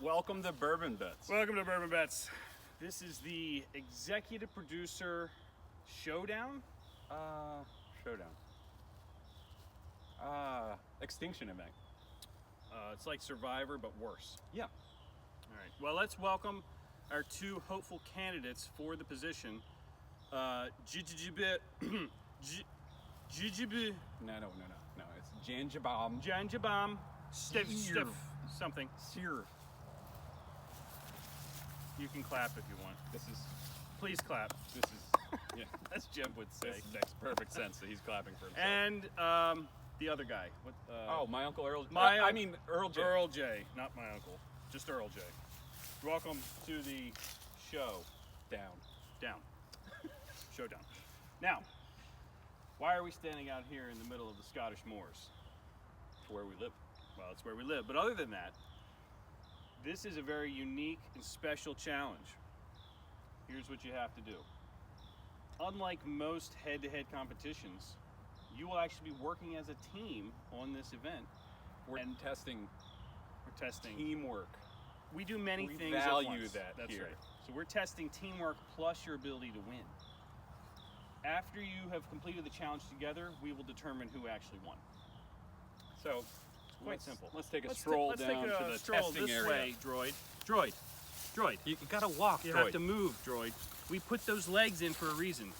Welcome to Bourbon Bets. Welcome to Bourbon Bets. This is the executive producer showdown. Extinction event. It's like Survivor, but worse. Yeah. All right. Well, let's welcome our two hopeful candidates for the position. No. It's Janjabam. Janjabam. Stiff. Something. Sear. You can clap if you want. Please clap. This is. Yeah. As Jim would say. This makes perfect sense that he's clapping for himself. And the other guy. What? My uncle Earl. I mean Earl J. Earl J. Not my uncle. Just Earl J. Welcome to the show. Down. Showdown. Now, why are we standing out here in the middle of the Scottish moors? To where we live. Well, it's where we live. But other than that, this is a very unique and special challenge. Here's what you have to do. Unlike most head-to-head competitions, you will actually be working as a team on this event. We're testing teamwork. We do many things at value once. that That's here. right. So we're testing teamwork plus your ability to win. After you have completed the challenge together, we will determine who actually won. So it's quite simple. Let's take a stroll down to the testing this area. Way, droid. You gotta walk, You droid. have to move, droid. We put those legs in for a reason.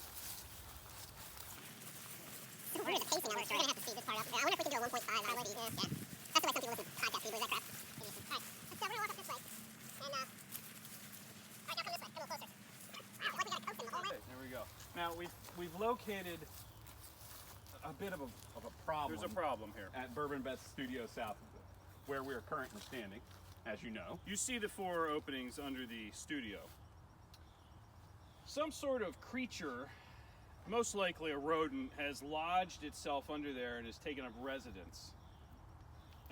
We're going to pacing now, so we're going to have to speed this part up. I wonder if we can do a 1.5. Yeah. That's the way some people listen to podcasts, is that crap? Alright, so we're going to walk up this way. And, alright, now come this way. Come a little closer. Wow, like we got to coach them the whole way. Okay, there we go. Now we've located a bit of a problem. There's a problem here. At Bourbon Bets Studio South, where we are currently standing, as you know. You see the 4 openings under the studio. Some sort of creature, most likely a rodent, has lodged itself under there and has taken up residence.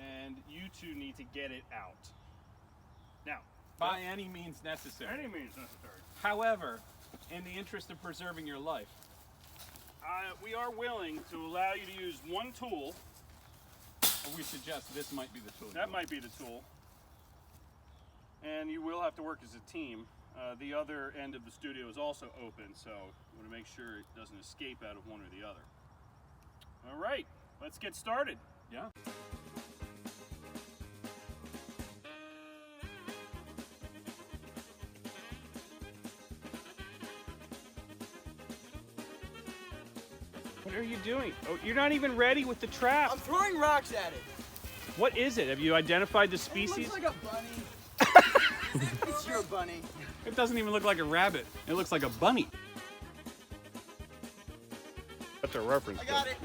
And you two need to get it out. Now, By any means necessary. any means necessary. However, in the interest of preserving your life, We are willing to allow you to use one tool. we suggest this might be the tool. That might be the tool. And you will have to work as a team. The other end of the studio is also open, so you want to make sure it doesn't escape out of one or the other. All right, let's get started. Yeah. What are you doing? Oh, you're not even ready with the trap. I'm throwing rocks at it. What is it? Have you identified the It species? looks like a bunny. It's your bunny. It doesn't even look like a rabbit. It looks like a bunny. That's a reference. I got it.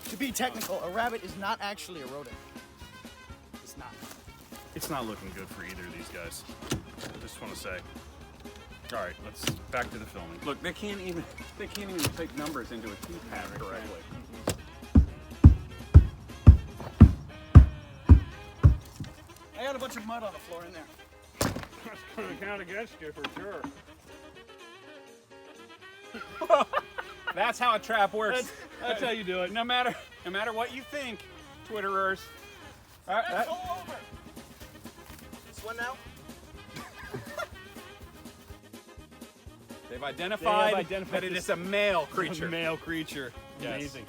To be technical, a rabbit is not actually a rodent. It's not. It's not looking good for either of these guys. I just want to say. All right, let's back to the filming. Look, they can't even take numbers into a keypad correctly. I got a bunch of mud on the floor in there. That's going to count against you for sure. That's how a trap works. That's how you do it. No matter what you think, Twitterers. That's all over. This one now? They've identified identified that it this- is a male A creature. male creature. Yes. Amazing.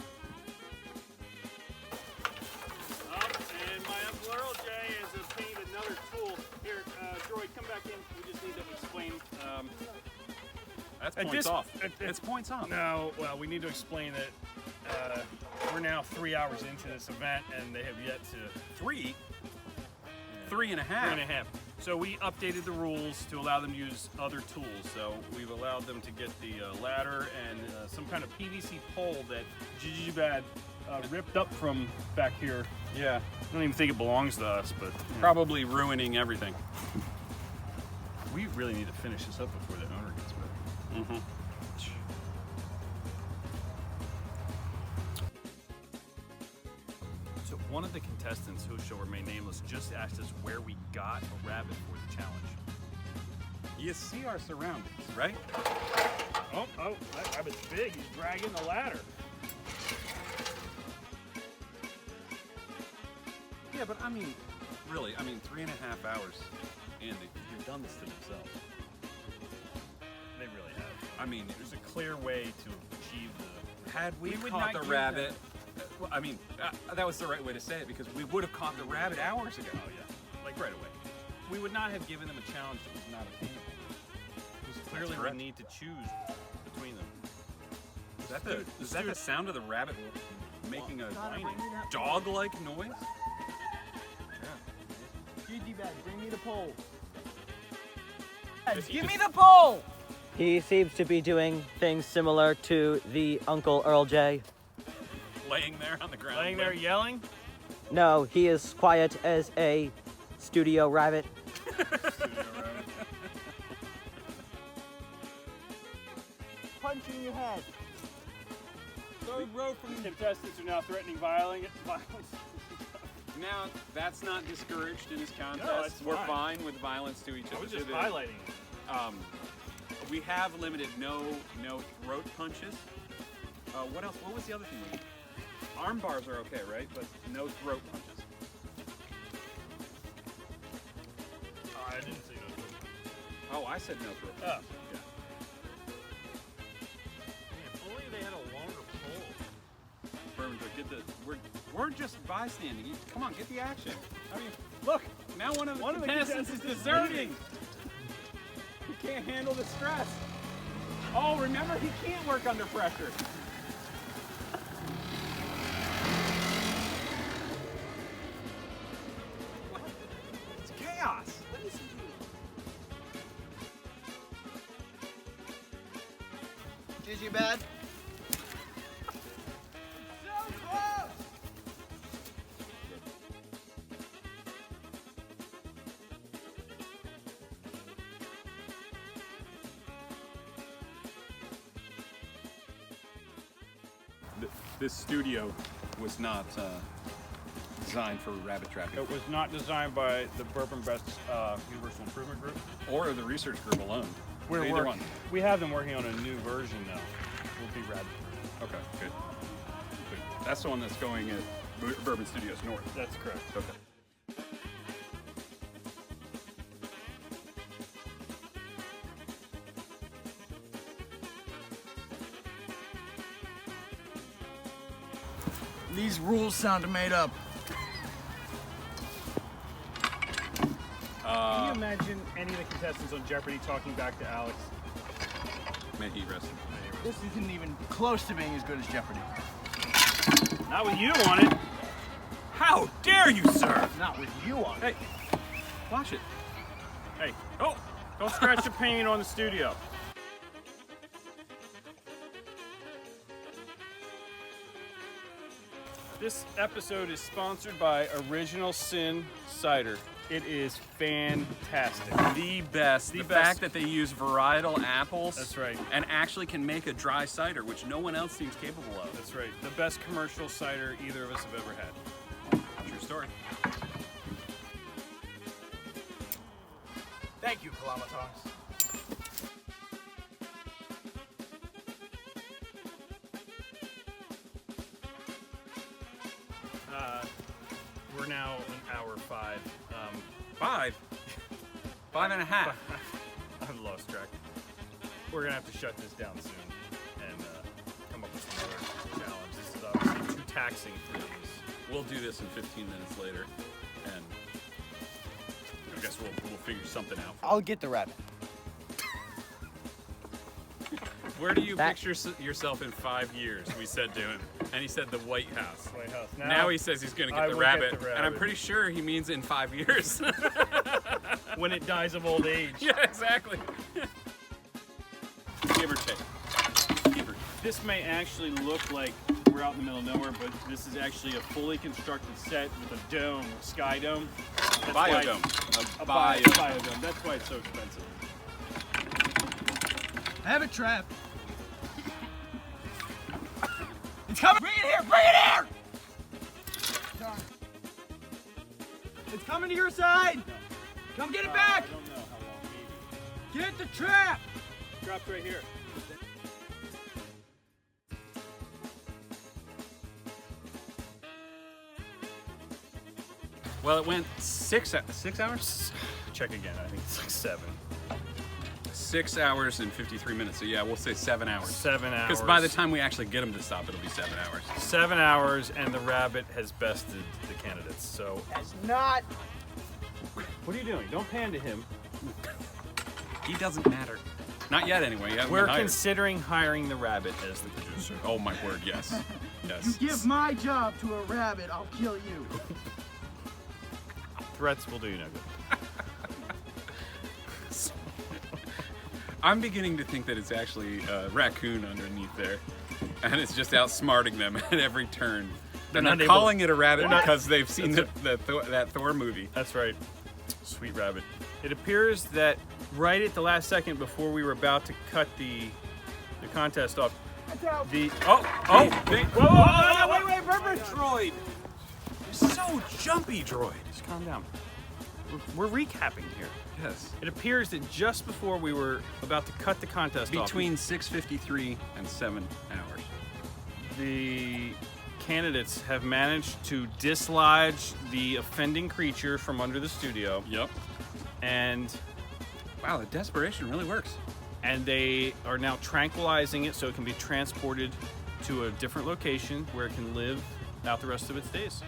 And my Uncle Earl J has obtained another tool. Here, droid, come back in. We just need to explain. That's At points this- off. at- It's points off. No, well, we need to explain that we're now 3 hours into this event, and they have yet to. 3 and a half. 3.5. So we updated the rules to allow them to use other tools. So we've allowed them to get the ladder and some kind of PVC pole that Jijibad ripped up from back here. Yeah. I don't even think it belongs to us, but Probably ruining everything. we really need to finish this up before the owner gets back. Mm-hmm. So one of the contestants, who shall remain nameless, just asked us where we got a rabbit for the challenge. You see our surroundings, right? Oh, that rabbit's big. He's dragging the ladder. Yeah, but I mean, really, 3.5 hours, and they've done this to themselves. They really have. I mean, There's a clear way to achieve the. had we would caught not the give rabbit, that was the right way to say it, because we would have caught the rabbit hours ago. Oh yeah, like right away. We would not have given them a challenge that was not attainable. Because clearly we correct. need to choose between them. Is that the sound of the rabbit making a Whining. dog-like noise? GG bad, bring me the pole. Give me the pole! He seems to be doing things similar to the Uncle Earl J. Laying there on the ground. Laying there yelling. No, he is quiet as a studio rabbit. Punch in your head. Third row from the contestants are now threatening violence. Now, that's not discouraged in this contest. No, it's We're fine. fine with violence to each other. I was just highlighting it. We have limited no throat punches. What else? What was the other thing? Arm bars are okay, right? But no throat punches. I didn't see those. Oh, I said no throat Oh. punches. Yeah. Man, if only they had a longer pole. Bourbon, we're just bystanding. Come on, get the action. I mean, look, now one of the contestants is deserting. He can't handle the stress. Oh, remember, he can't work under pressure. What? It's chaos. Let me see. GG bad. This studio was not designed for rabbit trapping. It was not designed by the Bourbon Bets Universal Improvement Group. Or the research group alone. Either one. We have them working on a new version now. Will be rabbit proof. Okay, good. That's the one that's going at Bourbon Studios North. That's correct. Okay. These rules sound made up. Can you imagine any of the contestants on Jeopardy talking back to Alex? May he rest. This isn't even close to being as good as Jeopardy. Not with you on it. How dare you, sir? Not with you on it. Hey, watch it. Hey, oh, don't scratch the paint on the studio. This episode is sponsored by Original Sin Cider. It is fantastic. The best. The fact that they use varietal apples. That's right. And actually can make a dry cider, which no one else seems capable of. That's right. The best commercial cider either of us have ever had. True story. Thank you, Kalamatons. We're now an hour 5. 5? 5.5. I've lost track. We're gonna have to shut this down soon and come up with some other challenge. This is obviously too taxing for these. We'll do this in 15 minutes later, and I guess we'll figure something out. I'll get the rabbit. Where do you picture yourself in 5 years? We said to him, and he said the White House. White House. Now he says he's going to I get the will get rabbit, the and I'm rabbit. pretty sure he means in 5 years. When it dies of old age. Yeah, exactly. Give or take. Give or take. This may actually look like we're out in the middle of nowhere, but this is actually a fully constructed set with a dome, a sky dome. That's why it's- Biodome. A biodome. That's why it's so expensive. I have a trap. It's coming! Bring it here! Bring it here! Darn. It's coming to your side! Come get it back! I don't know how long, maybe. Get the trap! Dropped right here. Well, it went 6 hours? Check again. I think it's like 7. 6 hours and 53 minutes. So yeah, we'll say 7 hours. 7 hours. Because by the time we actually get them to stop, it'll be 7 hours. 7 hours, and the rabbit has bested the candidates. So That's not. what are you doing? Don't pan to him. He doesn't matter. Not yet, anyway. We're considering hiring the rabbit as the producer. Oh my word, yes. Yes. You give my job to a rabbit, I'll kill you. Threats will do you no good. I'm beginning to think that it's actually a raccoon underneath there, and it's just outsmarting them at every turn. And not they're able- calling it a rabbit they're not- because they've seen that Thor movie. That's right. Sweet rabbit. It appears that right at the last second before we were about to cut the contest off, the Wait, droid! You're so jumpy, droid. Just calm down. We're recapping here. yes. It appears that just before we were about to cut the contest off, Between 6:53 and 7 hours. the candidates have managed to dislodge the offending creature from under the studio, Yep. and Wow, the desperation really works. they are now tranquilizing it so it can be transported to a different location where it can live out the rest of its days.